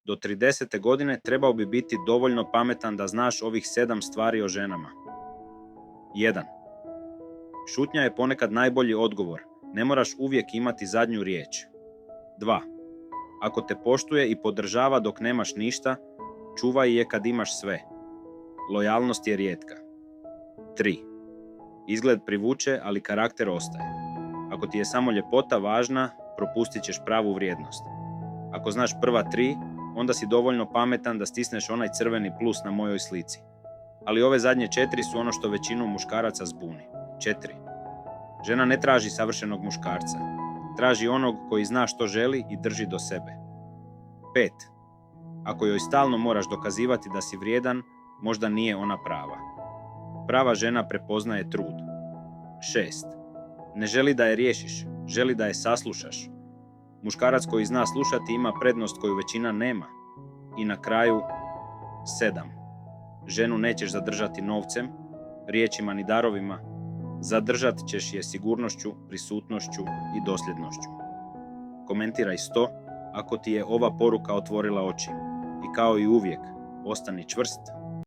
Do 30. godine trebao bi biti dovoljno pametan da znaš ovih 7 stvari o ženama. 1. Šutnja je ponekad najbolji odgovor. Ne moraš uvijek imati zadnju riječ. 2. Ako te poštuje i podržava dok nemaš ništa, čuvaj je kad imaš sve. Lojalnost je rijetka. 3. Izgled privuče, ali karakter ostaje. Ako ti je samo ljepota važna, propustit ćeš pravu vrijednost. Ako znaš prva 3, onda si dovoljno pametan da stisneš onaj crveni plus na mojoj slici. Ali ove zadnje 4 su ono što većinu muškaraca zbuni. 4. Žena ne traži savršenog muškarca. Traži onog koji zna što želi i drži do sebe. 5. Ako joj stalno moraš dokazivati da si vrijedan, možda nije ona prava. Prava žena prepoznaje trud. 6. Ne želi da je riješiš, želi da je saslušaš. Muškarac koji zna slušati ima prednost koju većina nema. I na kraju, 7. Ženu nećeš zadržati novcem, riječima ni darovima, zadržat ćeš je sigurnošću, prisutnošću i dosljednošću. Komentiraj 100 ako ti je ova poruka otvorila oči. I kao i uvijek, ostani čvrst,